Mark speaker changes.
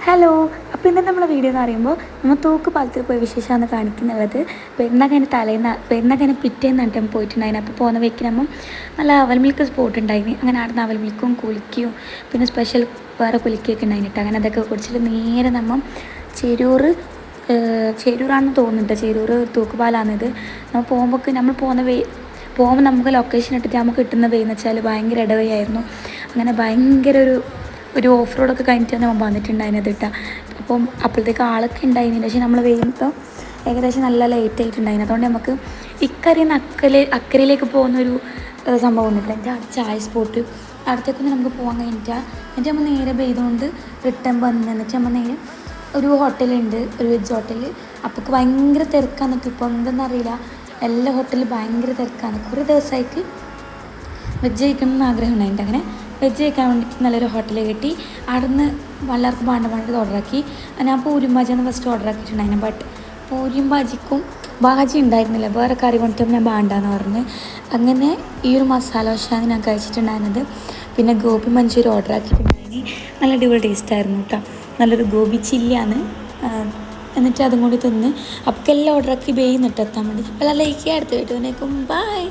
Speaker 1: Hello. അപ്പോൾ ഇന്നത്തെ നമ്മളെ വീഡിയോ എന്ന് പറയുമ്പോൾ നമ്മൾ തൂക്ക് പാലത്തിൽ പോയ വിശേഷമാണ് കാണിക്കുന്നുള്ളത്. പെരുന്നാക്കതിന് പിറ്റേന്നായിട്ട് നമ്മൾ പോയിട്ടുണ്ടായിരുന്നു. അപ്പോൾ പോകുന്ന വഴിക്ക് നമ്മൾ നല്ല അവൽ മിൽക്ക് സ്പോട്ട് ഉണ്ടായിരുന്നു. അങ്ങനെ ആടുന്ന അവൽ മിൽക്കും കുലിക്കും പിന്നെ സ്പെഷ്യൽ വേറെ കുലിക്കൊക്കെ ഉണ്ടായിട്ട് അങ്ങനെ അതൊക്കെ കുടിച്ചിട്ട് നേരെ നമ്മൾ ചേരൂരാണെന്ന് തോന്നുന്നുണ്ട്. ചേരൂർ തൂക്കുപാലാണിത്. നമ്മൾ പോകുമ്പോൾ നമുക്ക് ലൊക്കേഷൻ ഇട്ടിട്ട് നമുക്ക് കിട്ടുന്ന വെയെന്ന് വെച്ചാൽ ഭയങ്കര ഇടവഴിയായിരുന്നു. അങ്ങനെ ഭയങ്കര ഒരു ഓഫ് റോഡൊക്കെ കഴിഞ്ഞിട്ട് നമ്മൾ വന്നിട്ടുണ്ടായിരുന്നത് കേട്ടോ. അപ്പം അപ്പോഴത്തേക്ക് ആളൊക്കെ ഉണ്ടായിരുന്നില്ല. പക്ഷേ നമ്മൾ വരുമ്പോൾ ഏകദേശം നല്ല ലേറ്റ് ആയിട്ടുണ്ടായിരുന്നു. അതുകൊണ്ട് നമുക്ക് ഇക്കരയിൽ നിന്ന് അക്കരയിലേക്ക് പോകുന്നൊരു സംഭവം ഉണ്ടില്ല. എൻ്റെ അവിടെ ചായ സ്പോട്ട് അടുത്തേക്കൊന്നും നമുക്ക് പോകാൻ കഴിഞ്ഞിട്ടാണ്. എന്നിട്ട് നമ്മൾ നേരെ പെയ്തുകൊണ്ട് റിട്ടേൺ വന്ന് എന്നിട്ട് നമ്മൾ നേരെ ഒരു ഹോട്ടലുണ്ട്, ഒരു വെജ് ഹോട്ടൽ. അപ്പോൾ ഭയങ്കര തിരക്കാന്നിട്ട് ഇപ്പോൾ എന്തെന്നറിയില്ല, എല്ലാ ഹോട്ടലിലും ഭയങ്കര തിരക്കാണ്. കുറേ ദിവസമായിട്ട് വെജ് കഴിക്കണമെന്ന് ആഗ്രഹം ഉണ്ടായിട്ട് അങ്ങനെ വെജ് കഴിക്കാൻ വേണ്ടിയിട്ട് നല്ലൊരു ഹോട്ടലിൽ കിട്ടി. അവിടെ നിന്ന് എല്ലാവർക്കും വേണ്ടത് ഓർഡറാക്കി. ഞാൻ പൂരിയും ബാജിയാണ് ഫസ്റ്റ് ഓർഡർ ആക്കിയിട്ടുണ്ടായിരുന്നു. ബട്ട് പൂരിയും ബാജി ഉണ്ടായിരുന്നില്ല, വേറെ കറി കൊണ്ടിട്ട് ഞാൻ വേണ്ടാന്ന് പറഞ്ഞ് അങ്ങനെ ഈ ഒരു മസാല ദോശയാണ് ഞാൻ കഴിച്ചിട്ടുണ്ടായിരുന്നത്. പിന്നെ ഗോബി മഞ്ചൂരി ഓർഡർ ആക്കിയിട്ടുണ്ടായിരുന്നു. നല്ല അടിപൊളി ടേസ്റ്റായിരുന്നു കേട്ടോ. നല്ലൊരു ഗോബി ചില്ലിയാണ്. എന്നിട്ട് അതും കൂടി തിന്ന് അപ്പോൾ എല്ലാം ഓർഡറാക്കി എത്താൻ വേണ്ടി. അപ്പോൾ എല്ലാം ലൈക്ക് അടുത്ത് വീട്ടിലേക്കും ബൈ.